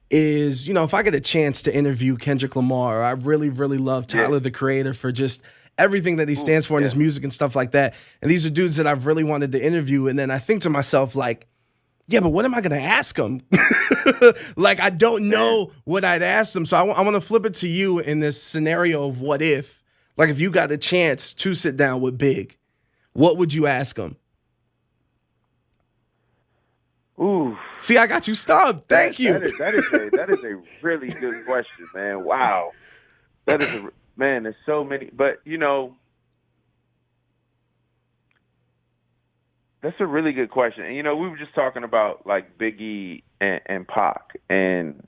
is, if I get a chance to interview Kendrick Lamar, I really, really love Yeah. Tyler, the Creator, for just everything that he Ooh, stands for in his yeah. music and stuff like that. And these are dudes that I've really wanted to interview. And then I think to myself, like, yeah, but what am I going to ask him? Like, I don't Man. know what I'd ask him. So I want to flip it to you in this scenario of what if. Like, if you got a chance to sit down with Big, what would you ask him? Ooh. See, I got you stumped. That Thank you. that is that is a really good question, man. Wow. That is a man, there's so many, but that's a really good question. And we were just talking about like Biggie and Pac, and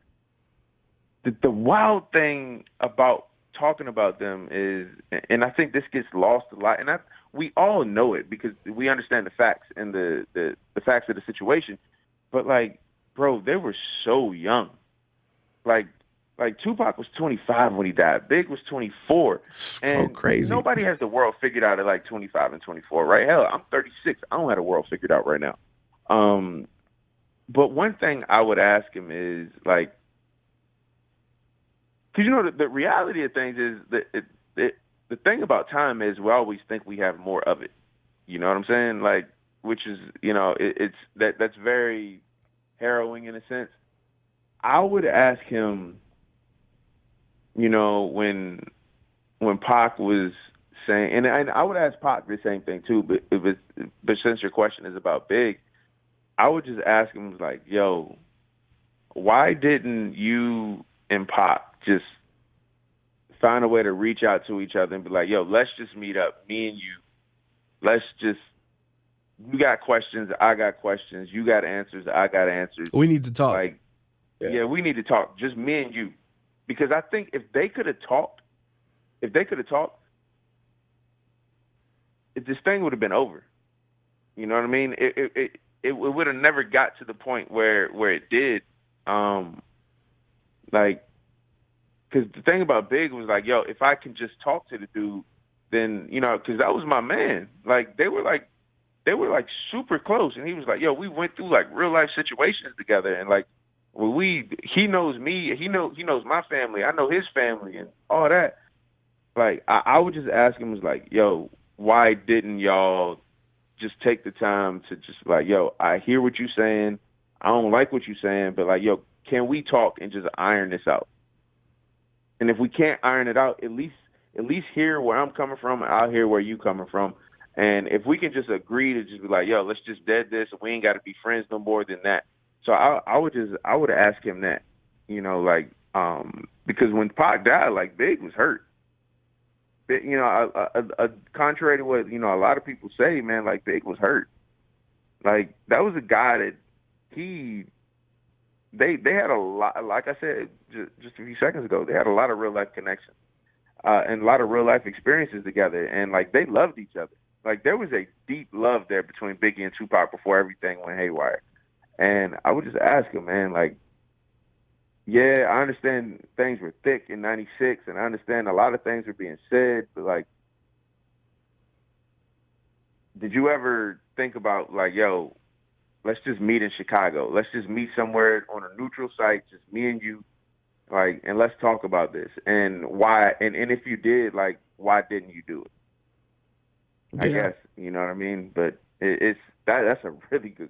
the wild thing about talking about them is, and I think this gets lost a lot, and we all know it because we understand the facts and the facts of the situation. But like, bro, they were so young. Like Tupac was 25 when he died. Big was 24, So and crazy. nobody has the world figured out at like 25 and 24, right? Hell, I'm 36. I don't have the world figured out right now. But one thing I would ask him is like, because the reality of things is that the thing about time is we always think we have more of it. You know what I'm saying? Like, which is it's that's very harrowing in a sense. I would ask him, when Pac was saying, and I would ask Pac the same thing too, but since your question is about Big, I would just ask him like, yo, why didn't you and Pac just find a way to reach out to each other and be like, yo, let's just meet up, me and you. Let's just, you got questions, I got questions, you got answers, I got answers. We need to talk. Like, yeah, we need to talk, just me and you. Because I think if they could have talked, this thing would have been over. You know what I mean? It would have never got to the point where it did. Like, because the thing about Big was like, yo, if I can just talk to the dude, then because that was my man. Like they were like super close, and he was like, yo, we went through like real life situations together, and like, he knows me, he knows my family, I know his family, and all that. Like I would just ask him, was like, yo, why didn't y'all just take the time to just like, yo, I hear what you're saying, I don't like what you're saying, but like, yo, can we talk and just iron this out? And if we can't iron it out, at least hear where I'm coming from, and I'll hear where you coming from. And if we can just agree to just be like, yo, let's just dead this, and we ain't got to be friends no more than that. So I would ask him that, because when Pac died, like Big was hurt. Contrary to what a lot of people say, man, like Big was hurt. Like that was a guy that they had a lot, like I said just a few seconds ago, they had a lot of real life connections, and a lot of real life experiences together, and like they loved each other. Like there was a deep love there between Biggie and Tupac before everything went haywire. And I would just ask him, man, like, yeah, I understand things were thick in '96, and I understand a lot of things were being said, but like, did you ever think about like, yo, let's just meet in Chicago. Let's just meet somewhere on a neutral site, just me and you, like, and let's talk about this and why. And if you did, like, why didn't you do it? I Yeah. guess you know what I mean. But it's that's a really good